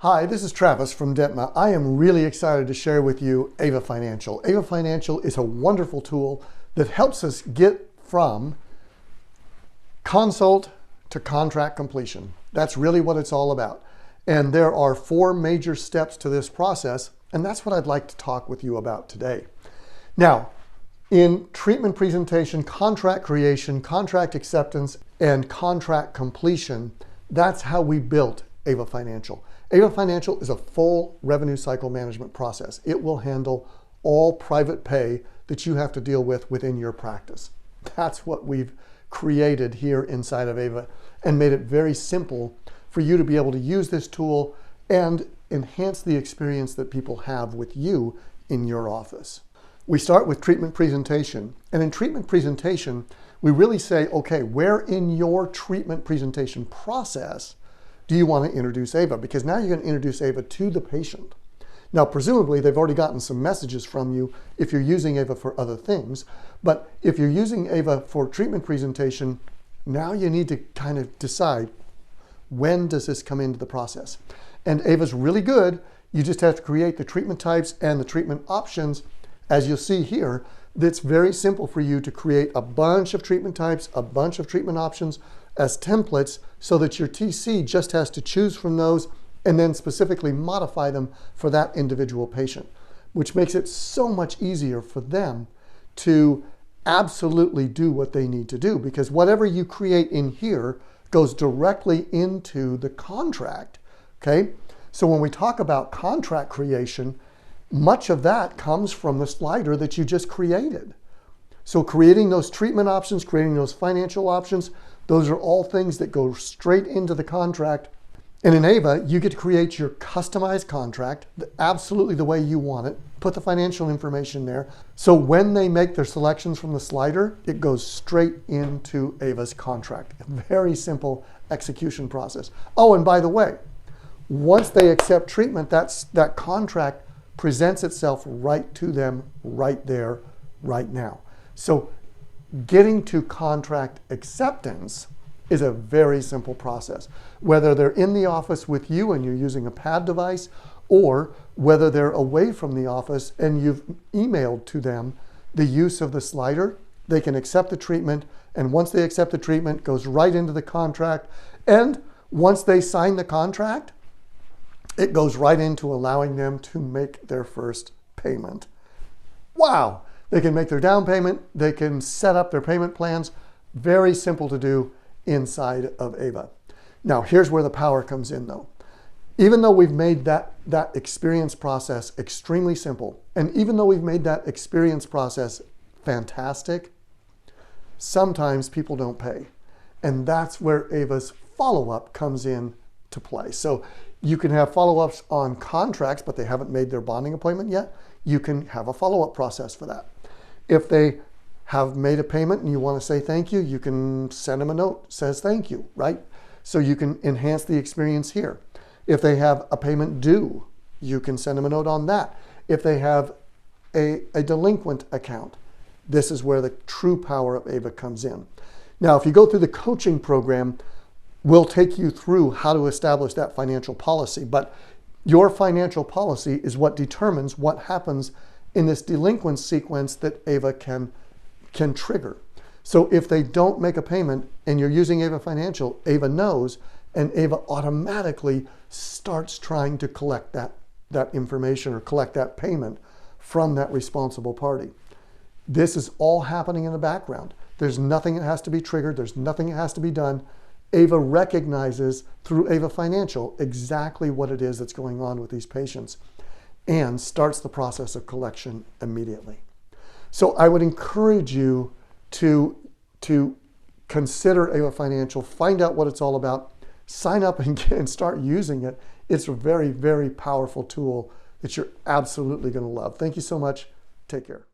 Hi, this is Travis from Dentma. I am really excited to share with you Ava Financial. Ava Financial is a wonderful tool that helps us get from consult to contract completion. That's really what it's all about. And there are 4 major steps to this process, and that's what I'd like to talk with you about today. Now, in treatment presentation, contract creation, contract acceptance, and contract completion, that's how we built Ava Financial. Ava Financial is a full revenue cycle management process. It will handle all private pay that you have to deal with within your practice. That's what we've created here inside of Ava and made it very simple for you to be able to use this tool and enhance the experience that people have with you in your office. We start with treatment presentation. And in treatment presentation, we really say, okay, where in your treatment presentation process do you want to introduce Ava? Because now you're going to introduce Ava to the patient. Now, presumably, they've already gotten some messages from you if you're using Ava for other things. But if you're using Ava for treatment presentation, now you need to kind of decide, when does this come into the process? And Ava's really good. You just have to create the treatment types and the treatment options. As you'll see here, it's very simple for you to create a bunch of treatment types, a bunch of treatment options as templates so that your TC just has to choose from those and then specifically modify them for that individual patient, which makes it so much easier for them to absolutely do what they need to do, because whatever you create in here goes directly into the contract, okay? So when we talk about contract creation, much of that comes from the slider that you just created. So creating those treatment options, creating those financial options, those are all things that go straight into the contract. And in Ava, you get to create your customized contract absolutely the way you want it, put the financial information there. So when they make their selections from the slider, it goes straight into Ava's contract. A very simple execution process. Oh, and by the way, once they accept treatment, that contract presents itself right to them right there, right now. So getting to contract acceptance is a very simple process. Whether they're in the office with you and you're using a pad device, or whether they're away from the office and you've emailed to them the use of the slider, they can accept the treatment, and once they accept the treatment, it goes right into the contract. And once they sign the contract, it goes right into allowing them to make their first payment. Wow! They can make their down payment, they can set up their payment plans. Very simple to do inside of Ava. Now, here's where the power comes in though. Even though we've made that experience process extremely simple, and even though we've made that experience process fantastic, sometimes people don't pay. And that's where Ava's follow-up comes in to play. So you can have follow-ups on contracts, but they haven't made their bonding appointment yet. You can have a follow-up process for that. If they have made a payment and you want to say thank you, you can send them a note that says thank you, right? So you can enhance the experience here. If they have a payment due, you can send them a note on that. If they have a delinquent account, this is where the true power of Ava comes in. Now, if you go through the coaching program, we'll take you through how to establish that financial policy, but your financial policy is what determines what happens in this delinquent sequence that Ava can trigger. So if they don't make a payment and you're using Ava Financial, Ava knows, and Ava automatically starts trying to collect that information or collect that payment from that responsible party. This is all happening in the background. There's nothing that has to be triggered. There's nothing that has to be done. Ava recognizes through Ava Financial exactly what it is that's going on with these patients and starts the process of collection immediately. So I would encourage you to consider Ava Financial, find out what it's all about, sign up and start using it. It's a very, very powerful tool that you're absolutely going to love. Thank you so much. Take care.